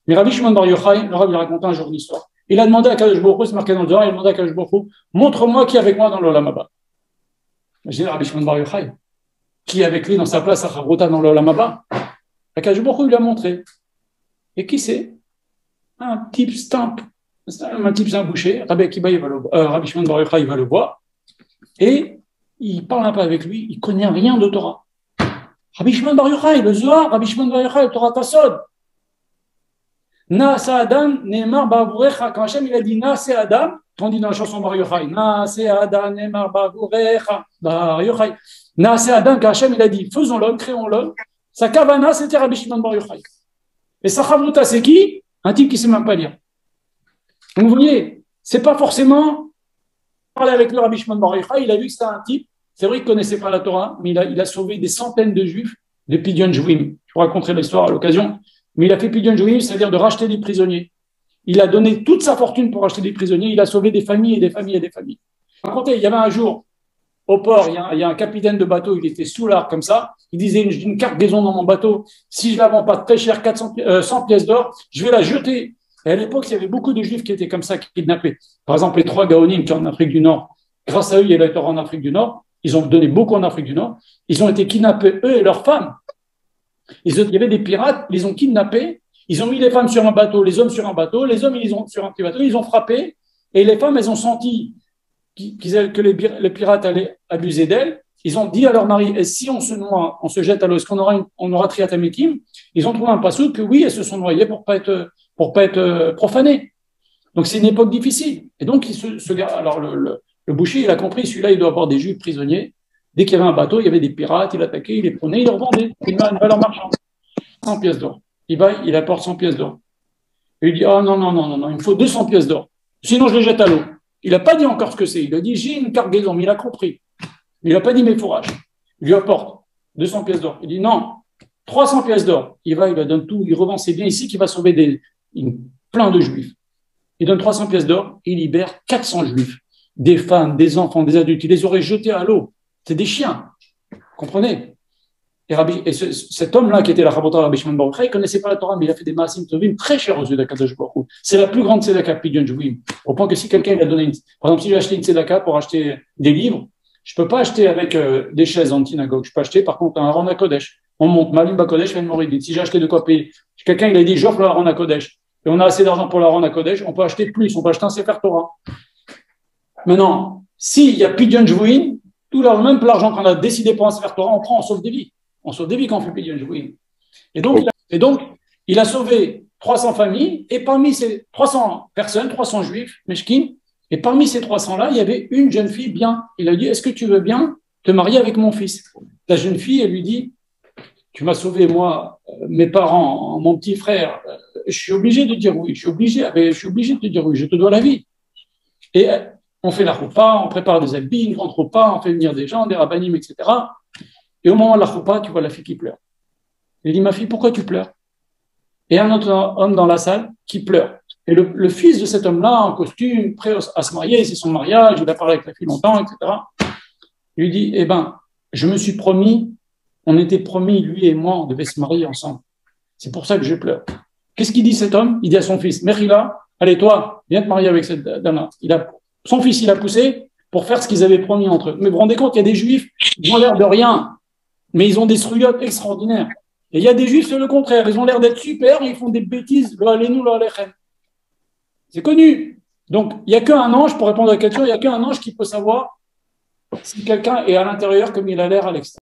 Mais Rabbi Shimon Bar Yochai, le Rabbi racontait un jour une histoire. Il a demandé à Kadosh Baruch Hu, c'est marqué dans le Zohar, il a demandé à Kadosh Baruch Hu, montre-moi qui est avec moi dans l'Olam Haba. Imaginez Rabbi Shimon Bar Yochai, qui est avec lui dans sa place à Chavrota dans l'Olam Haba. Kadosh Baruch Hu lui a montré. Et qui c'est? Un type stamp. Un type, c'est un boucher. Rabbi Shimon Bar Yochai, il va le voir. Et il parle un peu avec lui. Il ne connaît rien de Torah. Rabbi Shimon Bar Yochai, le Zohar, Rabbi Shimon Bar Yochai, le Torah Tassod. Naase Adam, Neemar Ba'avurecha. Quand Hachem il a dit Naase Adam, on dit dans la chanson Bar Yochai, Naase Adam, Neemar Ba'avurecha, Bar Yochai. Naase Adam, quand Hachem il a dit faisons l'homme, créons l'homme, sa kavana c'était Rabbi Shimon Bar Yochai. Et sa chavruta c'est qui? Un type qui ne sait même pas lire. Donc vous voyez, c'est pas forcément parler avec le Rabbi Shimon Bar Yochai, il a vu que c'était un type, c'est vrai qu'il ne connaissait pas la Torah, mais il a sauvé des centaines de juifs de Pidyon Jouim. Je vous raconterai l'histoire à l'occasion. Mais il a fait Pidyon Jouim, c'est-à-dire de racheter des prisonniers. Il a donné toute sa fortune pour racheter des prisonniers. Il a sauvé des familles et des familles et des familles. Racontez, il y avait un jour, au port, il y a un capitaine de bateau, il était sous l'art comme ça. Il disait, une cargaison dans mon bateau, si je la vends pas très cher, 100 pièces d'or, je vais la jeter. Et à l'époque, il y avait beaucoup de juifs qui étaient comme ça, qui kidnappaient. Par exemple, les 3 Gaonim qui sont en Afrique du Nord. Grâce à eux, il y a la Torah en Afrique du Nord. Ils ont donné beaucoup en Afrique du Nord. Ils ont été kidnappés, eux et leurs femmes. Il y avait des pirates, ils les ont kidnappés, ils ont mis les femmes sur un bateau, les hommes sur un bateau, les hommes ils ont sur un petit bateau, ils ont frappé, et les femmes elles ont senti que les pirates allaient abuser d'elles. Ils ont dit à leur mari, et si on se noie, on se jette à l'eau, est-ce qu'on aura triatamékim? Ils ont trouvé un passou que oui, elles se sont noyées pour pas être profanées. Donc c'est une époque difficile. Et donc alors le boucher il a compris, celui-là il doit avoir des juifs prisonniers. Dès qu'il y avait un bateau, il y avait des pirates, il attaquait, il les prenait, il les revendait. Il a une valeur marchande. 100 pièces d'or. Il apporte 100 pièces d'or. Et il dit, oh non, il me faut 200 pièces d'or. Sinon, je les jette à l'eau. Il n'a pas dit encore ce que c'est. Il a dit, j'ai une cargaison, mais il a compris. Il n'a pas dit mes fourrages. Il lui apporte 200 pièces d'or. Il dit, non, 300 pièces d'or. Il lui donne tout, il revend ses biens ici, qui va sauver plein de juifs. Il donne 300 pièces d'or, il libère 400 juifs. Des femmes, des enfants, des adultes. Il les aurait jetés à l'eau. C'est des chiens, comprenez? Et cet homme-là qui était la Chabota Rabbi Shimon Bar Yochai, il ne connaissait pas la Torah, mais il a fait des Maasim Tovim très chers aux yeux d'Akadosh Baruch Hu. C'est la plus grande tzedaka Pidyon Jouim. Au point que si quelqu'un il a donné par exemple, si j'ai acheté une tzedaka pour acheter des livres, je ne peux pas acheter avec des chaises en synagogue. Je peux acheter par contre un Aron HaKodesh. On monte Malim Bakodesh, Ben Moridit. Si j'ai acheté de quoi payer, quelqu'un il a dit j'offre le Aron HaKodesh et on a assez d'argent pour l'Aron HaKodesh, on peut acheter plus, on peut acheter un Sefer Torah. Maintenant, s'il y a Pidyon Jouim, même l'argent qu'on a décidé pour un Sefer Torah, on prend, on sauve des vies. On sauve des vies quand on fait Pidyon Jouim. Et donc, il a sauvé 300 familles, et parmi ces 300 personnes, 300 juifs, Meshkin, et parmi ces 300-là, il y avait une jeune fille bien. Il a dit, est-ce que tu veux bien te marier avec mon fils? La jeune fille, elle lui dit, tu m'as sauvé, moi, mes parents, mon petit frère, je suis obligé de dire oui, je suis obligé de te dire oui, je te dois la vie. Et on fait la choupa, on prépare des habits, une grande choupa, on fait venir des gens, des rabbinim, etc. Et au moment de la choupa, tu vois la fille qui pleure. Il dit, ma fille, pourquoi tu pleures? Et un autre homme dans la salle qui pleure. Et le fils de cet homme-là, en costume, prêt à se marier, c'est son mariage, il a parlé avec la fille longtemps, etc. Il lui dit, eh ben, je me suis promis, on était promis, lui et moi, on devait se marier ensemble. C'est pour ça que je pleure. Qu'est-ce qu'il dit cet homme? Il dit à son fils, Mechila, allez toi, viens te marier avec cette dame-là. Son fils, il a poussé pour faire ce qu'ils avaient promis entre eux. Mais vous vous rendez compte, il y a des juifs, ils ont l'air de rien, mais ils ont des srouillottes extraordinaires. Et il y a des juifs, c'est le contraire, ils ont l'air d'être super, ils font des bêtises, lo alenu, lo alechem. C'est connu. Donc, il n'y a qu'un ange, pour répondre à la question, il n'y a qu'un ange qui peut savoir si quelqu'un est à l'intérieur comme il a l'air à l'extérieur.